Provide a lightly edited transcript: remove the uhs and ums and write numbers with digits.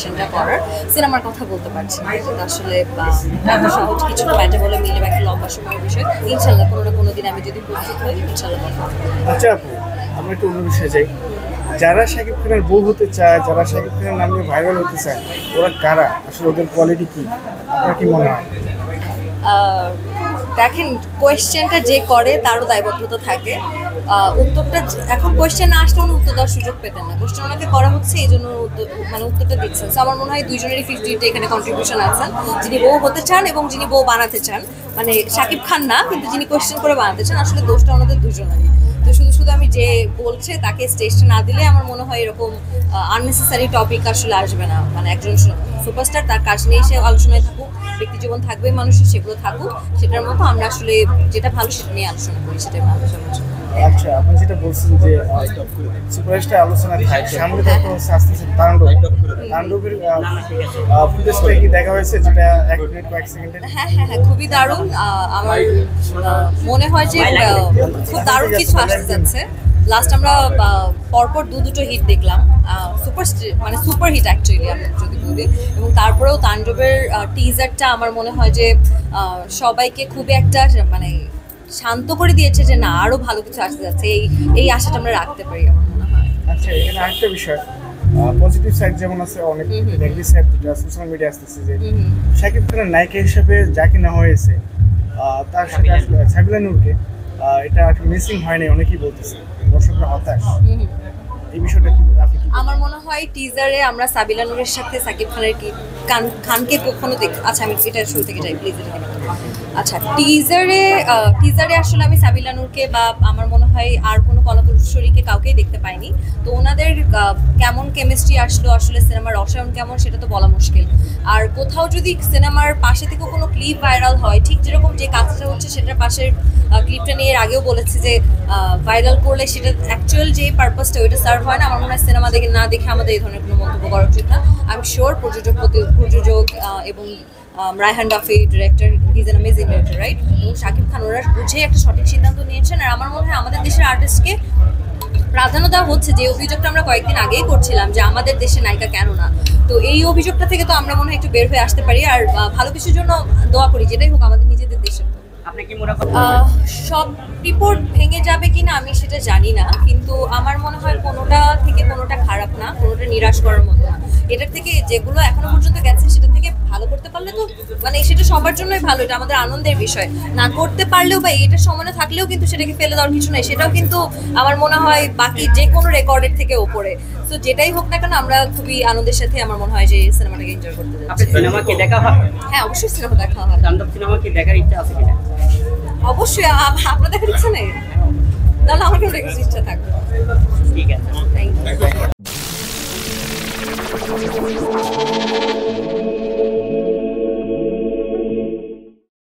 কোয়েশ্চেনটা করার। সিনেমার কথা বলতে পারছি না, এটা আসলে সহজ কিছু ব্যাটে বলে মিলে একটা লম্বা সময়ের বিষয়। ইনশাল্লাহ কোনো না কোনো দিন আমি যদি প্রস্তুত হই ইনশাল্লাহ কথা। আচ্ছা আপু, আমরা একটু অন্য বিষয়ে যাই। যারা শাকিব খানের বউ হতে চায়, যারা শাকিব খানের নাম নিয়ে ভাইরাল হতে চায়, ওরা কারা? আসলে ওদের কোয়ালিটি কি, আপনার কি মনে হয়? দেখেন, কোয়েশ্চেনটা যে করে তারও দায়বদ্ধতা থাকে। উত্তরটা এখন কোয়েশ্চেন না আসলে উনি উত্তর দেওয়ার সুযোগ পেতেন না, কোয়েশ্চেন ওনাকে করা হচ্ছে এই জন্য মানে উত্তরটা দিচ্ছেন। আমার মনে হয় দুইজনেরই 50 এখানে কন্ট্রিবিউশন আছেন, যিনি বউ হতে চান এবং যিনি বউ বানাতে চান, মানে শাকিব খান না কিন্তু যিনি কোয়েশ্চেন করে বানাতে চান, আসলে দোষটা ওনাদের দুজনেরই। তো শুধু শুধু আমি যে বলছে তাকে স্টেজটা না দিলে আমার মনে হয় এরকম আননেসেসারি টপিক আসলে আসবে না। মানে একজন সুপারস্টার, তার কাজ নিয়ে সে আলোচনায় থাকুক, ব্যক্তি জীবন থাকবে মানুষের, সেগুলো থাকুক, সেটার মতো আমরা আসলে যেটা ভালো সেটা নিয়ে আলোচনা করি, সেটাই ভালো সবার জন্য। আচ্ছা, আপনি যেটা বলছেন যে সুপারস্টার আলোচনা থাকে, সামনে তো আসতেছে তাণ্ডবের ফুটেজটা কি দেখা হয়েছে, যেটা 1 মিনিট কয়েক সেকেন্ডের? হ্যাঁ, খুবই দারুণ। আমার মনে হয় যে খুব দারুণ কিছু আসতে যাচ্ছে। লাস্ট আমরা পরপর দুটো হিট দেখলাম, সুপার হিট অ্যাকচুয়ালি আমি যদি বলি। এবং তারপরেও তাণ্ডবের টিজারটা আমার মনে হয় যে সবাইকে খুবই একটা মানে শান্ত করে দিয়েছে যে না, আরো ভালো কিছু আসতে যাচ্ছে, এই আশাটা আমরা রাখতে পারি আমার মনে হয়। আচ্ছা, এখানে আরেকটা বিষয়, পজিটিভ সাইড যেমন আছে, অনেক নেগেটিভ সাইড সোশ্যাল মিডিয়া আসতেছে যে শাকিব খানের নায়িকা হিসেবে যাকে নেওয়া হয়েছে তার সাথে আসলে সাবিলা নূরকে, এটা মিসিং হয়নি অনেকেই বলতেছে, দর্শকরা হতাশ। এই বিষয়টা কি আপনি? আমার মনে হয় টিজারে আমরা সাবিলা নূরের সাথে সাকিব খানকে কখনো আচ্ছা আমি এটা শুরু থেকে যাই প্লিজ, এটা আচ্ছা। টিজারে আসলে আমি সাবিলা নূরকে বা আমার মনে হয় আর কোনো কলাকুশলীকে কাউকেই দেখতে পাইনি। তো ওনাদের কেমন কেমিস্ট্রি আসলো, আসলে সিনেমার রসায়ন কেমন সেটা তো বলা মুশকিল। আর কোথাও যদি সিনেমার পাশে থেকে কোনো ক্লিপ ভাইরাল হয়, ঠিক যেরকম যে কাজটা হচ্ছে সেটার পাশের ক্লিপটা নিয়ে এর আগেও বলেছি যে ভাইরাল করলে সেটা অ্যাকচুয়াল যে পারপাসটা ওইটা সার্ভ হয় না। আমার মনে হয় সিনেমা না দেখে আমাদের এই ধরনের কোনো মন্তব্য করা উচিত না। আই এম শিওর প্রযোজক এবং Raihan Rafi director, he is an amazing director, right? এবং শাকিব খান, ওরা বুঝে একটা সঠিক সিদ্ধান্ত নিয়েছেন। আর আমার মনে হয় আমাদের দেশের আর্টিস্টকে প্রাধান্য দেওয়া হচ্ছে, যে অভিযোগটা আমরা কয়েকদিন আগেই করছিলাম যে আমাদের দেশে নায়িকা কেন না। তো এই অভিযোগটা থেকে তো আমরা মনে হয় একটু বের হয়ে আসতে পারি। আর ভালো কিছুর জন্য দোয়া করি, যেটাই হোক আমাদের নিজেদের দেশের। আপনি কি মনে করেন সব রিপোর্ট ভেঙে যাবে কিনা আমি সেটা জানি না, কিন্তু আমার মনে হয় কোনোটা থেকে কোনোটা খারাপ না, কোনোটা নিরাশ করার মতো না। এটার থেকে যেগুলো এখনো পর্যন্ত গেছে সেটা থেকে ভালো করতে পারলে তো মানে সেটা সবার জন্যই ভালো, এটা আমাদের আনন্দের বিষয়। না করতে পারলেও বা এটার সময় থাকলেও কিন্তু সেটাকে ফেলে দেওয়ার কিছু নেই, সেটাও কিন্তু আমার মনে হয় বাকি যে কোনো রেকর্ডের থেকে ওপরে। তো যেটাই হোক না কেন আমরা খুবই আনন্দের সাথে আমার মনে হয় যে সিনেমাটাকে এনজয় করতে যাচ্ছি। সিনেমা কি দেখা হয়? হ্যাঁ, অবশ্যই সিনেমা দেখা হয়। তাণ্ডব সিনেমা কি দেখার ইচ্ছা আছে কিনা? অবশ্যই। আপনার দেখার ইচ্ছা নেই? তাহলে আমাকেও দেখার ইচ্ছা থাকবে। ঠিক আছে, থ্যাংক ইউ।